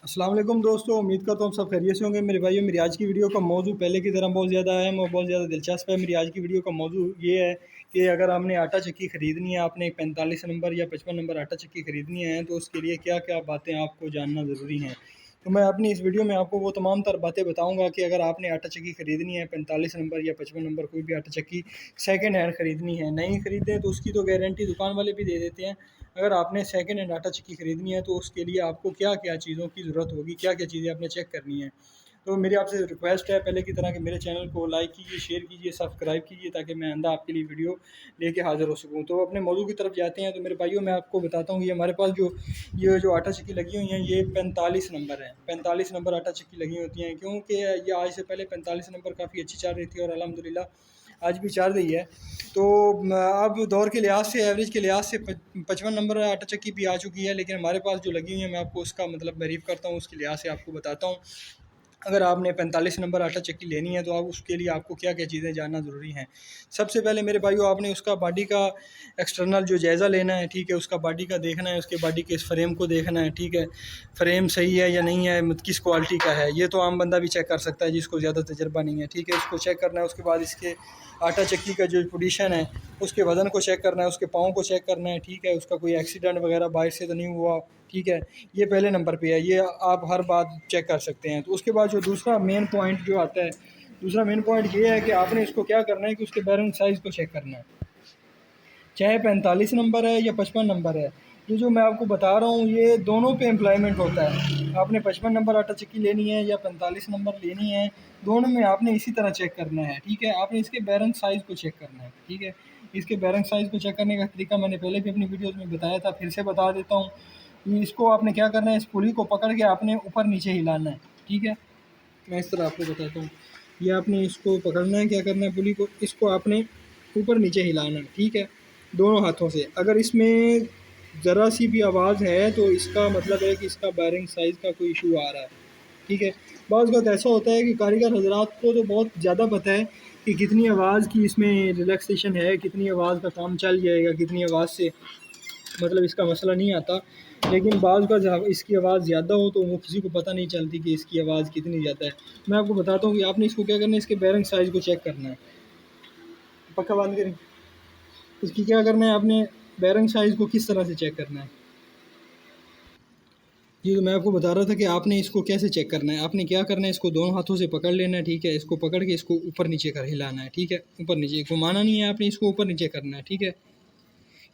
अस्सलाम वालेकुम दोस्तों, उम्मीद करता हूँ सब खैरियत से होंगे। मेरे भाइयों, मेरी आज की वीडियो का मौजू पहले की तरह बहुत ज़्यादा अहम और बहुत ज़्यादा दिलचस्प है। मेरी आज की वीडियो का मौजू ये है कि अगर आपने आटा चक्की ख़रीदनी है, आपने 45 नंबर या 55 नंबर आटा चक्की ख़रीदनी है, तो उसके लिए क्या क्या बातें आपको जानना ज़रूरी हैं। तो मैं अपनी इस वीडियो में आपको वो तमाम तर बातें बताऊंगा कि अगर आपने आटा चक्की ख़रीदनी है 45 नंबर या 55 नंबर कोई भी आटा चक्की सेकंड हैंड ख़रीदनी है, नहीं ख़रीदें तो उसकी तो गारंटी दुकान वाले भी दे देते हैं। अगर आपने सेकंड हैंड आटा चक्की ख़रीदनी है तो उसके लिए आपको क्या क्या चीज़ों की ज़रूरत होगी, क्या क्या चीज़ें आपने चेक करनी है। तो मेरी आपसे रिक्वेस्ट है पहले की तरह कि मेरे चैनल को लाइक कीजिए, शेयर कीजिए, सब्सक्राइब कीजिए ताकि मैं आइंदा आपके लिए वीडियो लेके हाज़िर हो सकूँ। तो अपने मौजू की तरफ जाते हैं। तो मेरे भाइयों, मैं आपको बताता हूँ, ये हमारे पास जो ये आटा चक्की लगी हुई हैं, ये 45 नंबर है। 45 नंबर आटा चक्की लगी होती हैं क्योंकि ये आज से पहले 45 नंबर काफ़ी अच्छी चल रही थी और अल्हम्दुलिल्लाह आज भी चल रही है। तो अब दौर के लिहाज से, एवरेज के लिहाज से 55 नंबर आटा चक्की भी आ चुकी है, लेकिन हमारे पास जो लगी हुई है मैं आपको उसका मतलब ब्रीफ़ करता हूँ, उसके लिहाज से आपको बताता हूँ। अगर आपने 45 नंबर आटा चक्की लेनी है तो आप उसके लिए आपको क्या क्या चीज़ें जानना ज़रूरी हैं। सबसे पहले मेरे भाइयों, आपने उसका बॉडी का एक्सटर्नल जो जायज़ा लेना है, ठीक है। उसका बॉडी का देखना है, उसके बॉडी के इस फ्रेम को देखना है, ठीक है। फ्रेम सही है या नहीं है, किस क्वालिटी का है, ये तो आम बंदा भी चेक कर सकता है जिसको ज़्यादा तजर्बा नहीं है, ठीक है। उसको चेक करना है। उसके बाद इसके आटा चक्की का जो पोजीशन है, उसके वज़न को चेक करना है, उसके पाँव को चेक करना है, ठीक है। उसका कोई एक्सीडेंट वगैरह बाहर से तो नहीं हुआ, ठीक है। ये पहले नंबर पे है, ये आप हर बात चेक कर सकते हैं। तो उसके बाद जो दूसरा मेन पॉइंट जो आता है, दूसरा मेन पॉइंट ये है कि आपने इसको क्या करना है कि उसके बैरंग साइज़ को चेक करना है, चाहे 45 नंबर है या 55 नंबर है। ये जो मैं आपको बता रहा हूँ ये दोनों पे एम्प्लॉयमेंट होता है। आपने 55 नंबर आटा चक्की लेनी है या 45 नंबर लेनी है, दोनों में आपने इसी तरह चेक करना है, ठीक है। आपने इसके बैरंग साइज़ को चेक करना है, ठीक है। इसके बैरंग साइज़ को चेक करने का तरीका मैंने पहले भी अपनी वीडियोज़ में बताया था, फिर से बता देता हूँ। इसको आपने क्या करना है, इस पुली को पकड़ के आपने ऊपर नीचे हिलाना है, ठीक है। मैं इस तरह आपको बताता हूँ। ये आपने इसको पकड़ना है, क्या करना है, पुली को, इसको आपने ऊपर नीचे हिलाना है, ठीक है, दोनों हाथों से। अगर इसमें ज़रा सी भी आवाज़ है तो इसका मतलब है कि इसका बैरिंग साइज़ का कोई इशू आ रहा है, ठीक है। बाज़ वक़्त ऐसा होता है कि कारीगर हज़रात को तो बहुत ज़्यादा पता है कि कितनी आवाज़ की इसमें रिलैक्सेशन है, कितनी आवाज़ का काम चल जाएगा, कितनी आवाज़ से मतलब इसका मसला नहीं आता। लेकिन बाज़ का जब इसकी आवाज़ ज़्यादा हो तो वो किसी को पता नहीं चलती कि इसकी आवाज़ कितनी ज़्यादा है। मैं आपको बताता हूँ कि आपने इसको क्या करना है, इसके बैरिंग साइज़ को चेक करना है। पक्का बंद करें। इसकी क्या करना है, आपने बैरिंग साइज़ को किस तरह से चेक करना है। जी, तो मैं आपको बता रहा था कि आपने इसको कैसे चेक करना है। आपने क्या करना है, इसको दोनों हाथों से पकड़ लेना है, ठीक है। इसको पकड़ के इसको ऊपर नीचे कर हिलाना है, ठीक है। ऊपर नीचे घुमाना नहीं है, आपने इसको ऊपर नीचे करना है, ठीक है।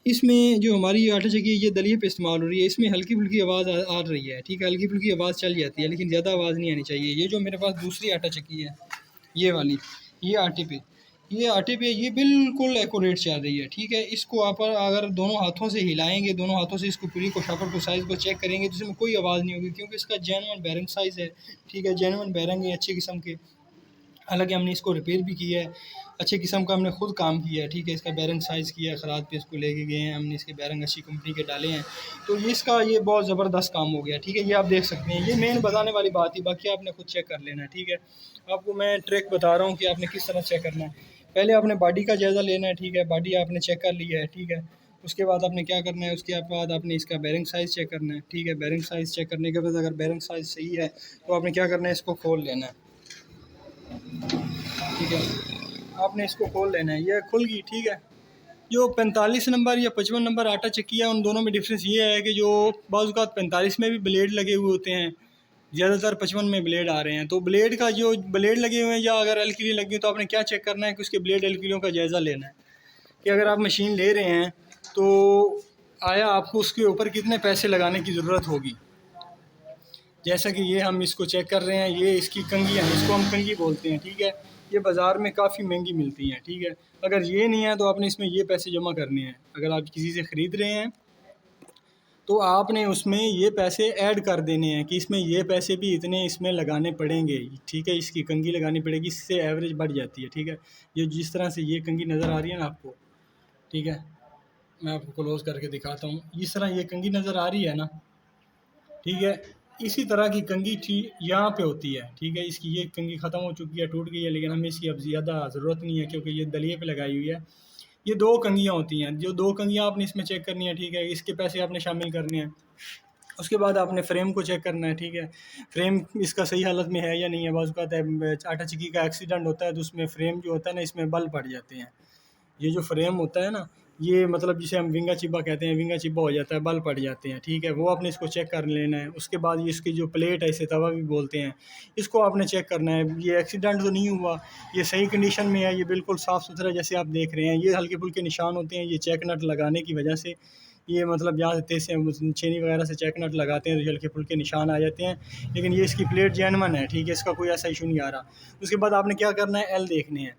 इसमें जो हमारी आटा चक्की है ये दलिए पे इस्तेमाल हो रही है, इसमें हल्की-फुल्की आवाज़ आ रही है, ठीक है, हल्की-फुल्की आवाज़ चल जाती है, लेकिन ज़्यादा आवाज़ नहीं आनी चाहिए। ये जो मेरे पास दूसरी आटा चक्की है, ये वाली, ये आटे पे ये आटे पे ये बिल्कुल एक्यूरेट चल रही है, ठीक है। इसको आप अगर दोनों हाथों से हिलाएँगे, दोनों हाथों से इसको पूरी को शाफ्ट को साइज़ को चेक करेंगे तो इसमें कोई आवाज़ नहीं होगी क्योंकि इसका जेन्युइन बेरिंग साइज़ है, ठीक है, जेन्युइन बेरिंग है अच्छे किस्म के। हालाँकि हमने इसको रिपेयर भी किया है, अच्छे किस्म का हमने खुद काम किया है, ठीक है। इसका बैरंग साइज़ किया है, ख़राद पे इसको लेके गए हैं, हमने इसके बैरंग अच्छी कंपनी के डाले हैं। तो ये इसका ये बहुत ज़बरदस्त काम हो गया, ठीक है। ये आप देख सकते हैं, ये मेन बताने वाली बात थी, बाकी आपने खुद चेक कर लेना है, ठीक है। आपको मैं ट्रिक बता रहा हूँ कि आपने किस तरह चेक करना है। पहले आपने बॉडी का जायज़ा लेना है, ठीक है, बॉडी आपने चेक कर लिया है, ठीक है। उसके बाद आपने क्या करना है, उसके बाद आपने इसका बैरिंग साइज़ चेक करना है, ठीक है। बैरिंग साइज़ चेक करने के बाद अगर बैरिंग साइज़ सही है तो आपने क्या करना है, इसको खोल लेना है, ठीक है। आपने इसको खोल लेना है, ये खुल गई, ठीक है। जो 45 नंबर या 55 नंबर आटा चक्की है उन दोनों में डिफरेंस ये है कि जो बाज़ औक़ात 45 में भी ब्लेड लगे हुए होते हैं, ज़्यादातर 55 में ब्लेड आ रहे हैं। तो ब्लेड का जो ब्लेड लगे हुए हैं या अगर एलकीडी लगी हो तो आपने क्या चेक करना है कि उसके ब्लेड एलकीडियों का जायज़ा लेना है कि अगर आप मशीन ले रहे हैं तो आया आपको उसके ऊपर कितने पैसे लगाने की ज़रूरत होगी। जैसा कि ये हम इसको चेक कर रहे हैं, ये इसकी कंघियाँ हैं, इसको हम कंघी बोलते हैं, ठीक है। ये बाज़ार में काफ़ी महंगी मिलती हैं, ठीक है। अगर ये नहीं है तो आपने इसमें ये पैसे जमा करने हैं। अगर आप किसी से ख़रीद रहे हैं तो आपने उसमें ये पैसे ऐड कर देने हैं कि इसमें ये पैसे भी इतने इसमें लगाने पड़ेंगे, ठीक है। इसकी कंघी लगानी पड़ेगी, इससे एवरेज बढ़ जाती है, ठीक है। ये जिस तरह से ये कंघी नज़र आ रही है ना आपको, ठीक है, मैं आपको क्लोज़ करके दिखाता हूँ। इस तरह ये कंघी नज़र आ रही है ना, ठीक है। इसी तरह की कंघी थी यहाँ पे होती है, ठीक है। इसकी ये कंघी ख़त्म हो चुकी है, टूट गई है, लेकिन हमें इसकी अब ज़्यादा ज़रूरत नहीं है क्योंकि ये दलिये पे लगाई हुई है। ये 2 कंघियाँ होती हैं, जो 2 कंघियाँ आपने इसमें चेक करनी है, ठीक है। इसके पैसे आपने शामिल करने हैं। उसके बाद आपने फ्रेम को चेक करना है, ठीक है। फ्रेम इसका सही हालत में है या नहीं है। बाज़ औक़ात है आटा चक्की का एक्सीडेंट होता है तो उसमें फ्रेम जो होता है ना, इसमें बल पड़ जाते हैं। ये जो फ्रेम होता है ना, ये मतलब जिसे हम विंगा चिब्बा कहते हैं, विंगा चिब्बा हो जाता है, बल पड़ जाते हैं, ठीक है। वो आपने इसको चेक कर लेना है। उसके बाद ये इसकी जो प्लेट है, इसे तवा भी बोलते हैं, इसको आपने चेक करना है। ये एक्सीडेंट तो नहीं हुआ, ये सही कंडीशन में है, ये बिल्कुल साफ़ सुथरा जैसे आप देख रहे हैं। ये हल्के फुल्के निशान होते हैं, ये चेक नट लगाने की वजह से, ये मतलब यहाँ से तेज से छेनी वगैरह से चेक नट लगाते हैं तो हल्के फुल्के निशान आ जाते हैं। लेकिन ये इसकी प्लेट जेन्युइन है, ठीक है, इसका कोई ऐसा इशू नहीं आ रहा। उसके बाद आपने क्या करना है, एल देखने हैं,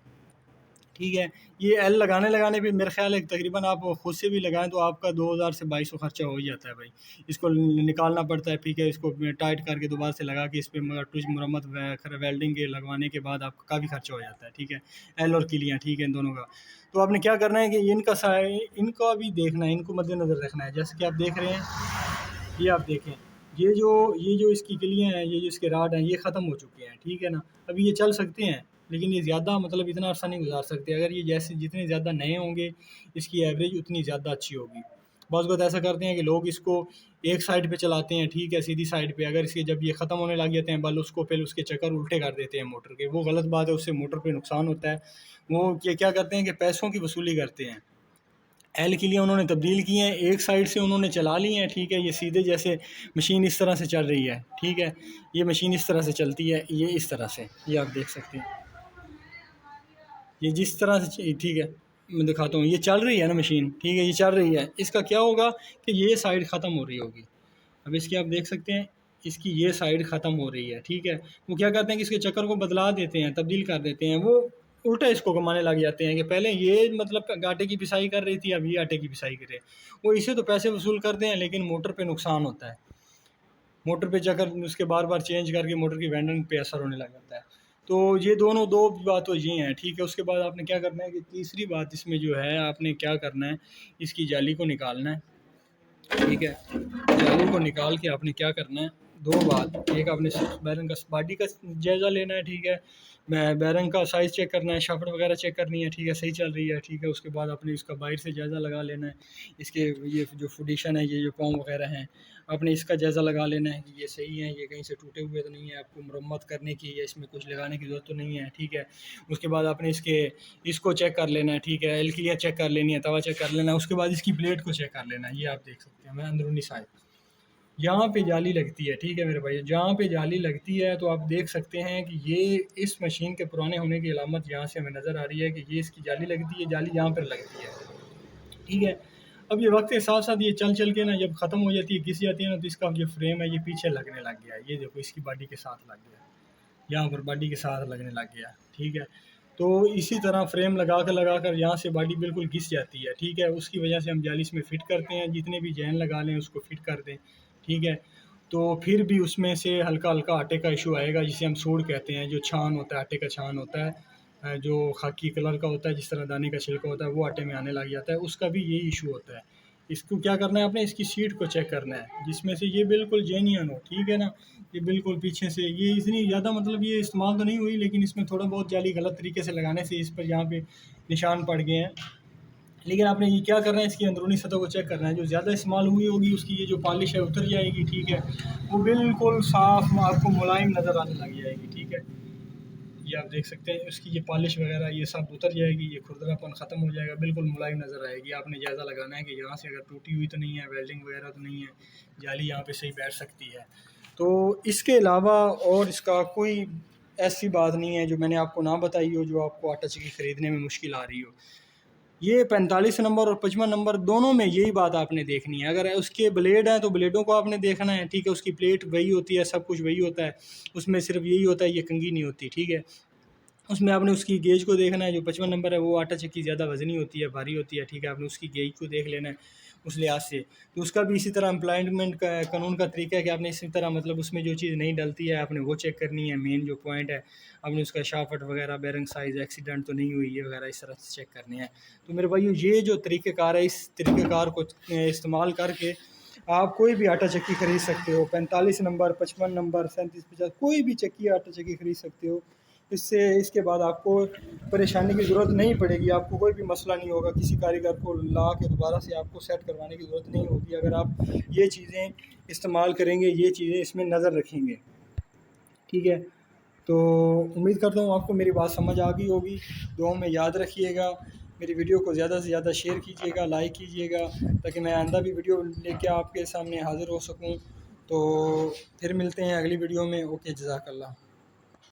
ठीक है। ये एल लगाने पे मेरा ख्याल है तकरीबन आप खुद से भी लगाएं तो आपका 2000 से 2200 खर्चा हो ही जाता है भाई। इसको निकालना पड़ता है, ठीक है, इसको टाइट करके दोबारा से लगा के इस पर मगर टूच मुरम्मत वेल्डिंग के लगवाने के बाद आपका काफ़ी खर्चा हो जाता है, ठीक है। एल और किलियाँ, ठीक है, इन दोनों का। तो आपने क्या करना है कि इनका भी देखना है, इनको मद्देनज़र रखना है। जैसे कि आप देख रहे हैं, ये आप देखें, ये जो इसकी किलियाँ हैं, ये जो इसके राड हैं, ये ख़त्म हो चुके हैं, ठीक है ना। अभी ये चल सकते हैं लेकिन ये ज़्यादा मतलब इतना अर्सा नहीं गुजार सकते। अगर ये जैसे जितने ज़्यादा नए होंगे, इसकी एवरेज उतनी ज़्यादा अच्छी होगी। बाज़ वक़्त ऐसा करते हैं कि लोग इसको एक साइड पे चलाते हैं, ठीक है, सीधी साइड पे। अगर इसके जब ये ख़त्म होने लग जाते हैं बल, उसको फिर उसके चक्कर उल्टे कर देते हैं मोटर के। वो गलत बात है, उससे मोटर पे नुकसान होता है। वो ये क्या करते हैं कि पैसों की वसूली करते हैं। एल के लिए उन्होंने तब्दील किए हैं, एक साइड से उन्होंने चला ली हैं, ठीक है। ये सीधे जैसे मशीन इस तरह से चल रही है, ठीक है, ये मशीन इस तरह से चलती है, ये इस तरह से, ये आप देख सकते हैं, ये जिस तरह से, ठीक है, मैं दिखाता हूँ, ये चल रही है ना मशीन, ठीक है, ये चल रही है। इसका क्या होगा कि ये साइड ख़त्म हो रही होगी। अब इसकी आप देख सकते हैं, इसकी ये साइड ख़त्म हो रही है, ठीक है। वो क्या करते हैं कि इसके चक्कर को बदला देते हैं, तब्दील कर देते हैं। वो उल्टा इसको कमाने लग जाते हैं कि पहले ये मतलब आटे की पिसाई कर रही थी, अब ये आटे की पिसाई करे। वो इससे तो पैसे वसूल करते हैं लेकिन मोटर पे नुकसान होता है। मोटर पे चक्कर उसके बार बार चेंज करके मोटर की वेंडिंग पे असर होने लग जाता है। तो ये दोनों दो बात तो ये हैं, ठीक है। उसके बाद आपने क्या करना है कि तीसरी बात इसमें जो है, आपने क्या करना है, इसकी जाली को निकालना है, ठीक है। जाली को निकाल के आपने क्या करना है, दो बात, एक आपने बैरंग का बॉडी का जायज़ा लेना है, ठीक है। बैरंग का साइज़ चेक करना है, शाफ्ट वगैरह चेक करनी है, ठीक है, सही चल रही है, ठीक है। उसके बाद आपने इसका बाहर से जायज़ा लगा लेना है। इसके ये जो फुडिशन है, ये जो पाँव वगैरह हैं, आपने इसका जायज़ा लगा लेना है कि ये सही है, ये कहीं से टूटे हुए तो नहीं है, आपको मरम्मत करने की या इसमें कुछ लगाने की ज़रूरत तो नहीं है, ठीक है। उसके बाद आपने इसको चेक कर लेना है, ठीक है, एल क्लियर चेक कर लेनी है, तवा चेक कर लेना है। उसके बाद इसकी प्लेट को चेक कर लेना है। ये आप देख सकते हैं, मैं अंदरूनी साइड यहाँ पे जाली लगती है, ठीक है मेरे भाई, जहाँ पे जाली लगती है तो आप देख सकते हैं कि ये इस मशीन के पुराने होने की अलामत यहाँ से हमें नज़र आ रही है कि ये इसकी जाली लगती है, जाली यहाँ पर लगती है, ठीक है। अब ये वक्त के साथ साथ ये चल चल के ना जब ख़त्म हो जाती है, घिस जाती है ना, तो इसका जो फ्रेम है ये पीछे लगने लग गया है। ये देखो, इसकी बॉडी के साथ लग गया, यहाँ पर बॉडी के साथ लगने लग गया, ठीक है। तो इसी तरह फ्रेम लगा कर यहाँ से बॉडी बिल्कुल घिस जाती है, ठीक है। उसकी वजह से हम जाली इसमें फ़िट करते हैं, जितने भी जैन लगा लें उसको फ़िट कर दें, ठीक है। तो फिर भी उसमें से हल्का हल्का आटे का इशू आएगा, जिसे हम सूड़ कहते हैं। जो छान होता है, आटे का छान होता है, जो खाकी कलर का होता है, जिस तरह दाने का छिलका होता है, वो आटे में आने लग जाता है। उसका भी यही इशू होता है। इसको क्या करना है, आपने इसकी सीट को चेक करना है, जिसमें से ये बिल्कुल जेन्युइन हो, ठीक है ना। ये बिल्कुल पीछे से ये इतनी ज़्यादा मतलब ये इस्तेमाल तो नहीं हुई, लेकिन इसमें थोड़ा बहुत जाली गलत तरीके से लगाने से इस पर यहाँ पे निशान पड़ गए हैं। लेकिन आपने ये क्या करना है, इसकी अंदरूनी सतह को चेक करना है। जो ज़्यादा इस्तेमाल हुई होगी उसकी ये जो पॉलिश है उतर जाएगी, ठीक है। वो बिल्कुल साफ़ आपको मुलायम नज़र आने लग जाएगी, ठीक है। ये आप देख सकते हैं, उसकी ये पॉलिश वगैरह ये सब उतर जाएगी, ये खुरदरापन ख़त्म हो जाएगा, बिल्कुल मुलायम नज़र आएगी। आपने जायज़ा लगाना है कि यहाँ से अगर टूटी हुई तो नहीं है, वेल्डिंग वगैरह तो नहीं है, जाली यहाँ पे सही बैठ सकती है। तो इसके अलावा और इसका कोई ऐसी बात नहीं है जो मैंने आपको ना बताई हो, जो आपको आटा चक्की ख़रीदने में मुश्किल आ रही हो। ये 45 नंबर और 55 नंबर दोनों में यही बात आपने देखनी है। अगर उसके ब्लेड हैं तो ब्लेडों को आपने देखना है, ठीक है। उसकी प्लेट वही होती है, सब कुछ वही होता है, उसमें सिर्फ यही होता है, ये कंघी नहीं होती, ठीक है। उसमें आपने उसकी गेज को देखना है। जो 55 नंबर है वो आटा चक्की ज़्यादा वज़नी होती है, भारी होती है, ठीक है। आपने उसकी गेज को देख लेना है उस लिहाज से। तो उसका भी इसी तरह एम्प्लॉयमेंट का कानून का तरीका है कि आपने इसी तरह मतलब उसमें जो चीज़ नहीं डलती है आपने वो चेक करनी है। मेन जो पॉइंट है, आपने उसका शाफ्ट वगैरह, बेरिंग साइज़, एक्सीडेंट तो नहीं हुई है वगैरह, इस तरह से चेक करने हैं। तो मेरे भाइयों, ये जो तरीक़ेकार है, इस तरीक़ेकार को इस्तेमाल करके आप कोई भी आटा चक्की ख़रीद सकते हो। 45 नंबर, 55 नंबर, 37, 50, कोई भी चक्की आटा चक्की ख़रीद सकते हो। इसके बाद आपको परेशानी की ज़रूरत नहीं पड़ेगी, आपको कोई भी मसला नहीं होगा, किसी कारीगर को ला के दोबारा से आपको सेट करवाने की ज़रूरत नहीं होगी अगर आप ये चीज़ें इस्तेमाल करेंगे, ये चीज़ें इसमें नज़र रखेंगे। ठीक है, तो उम्मीद करता हूँ आपको मेरी बात समझ आ गई होगी। दुआ में याद रखिएगा, मेरी वीडियो को ज़्यादा से ज़्यादा शेयर कीजिएगा, लाइक कीजिएगा, ताकि मैं आइंदा भी वीडियो लेके आपके सामने हाज़िर हो सकूँ। तो फिर मिलते हैं अगली वीडियो में। ओके, जज़ाकल्लाह।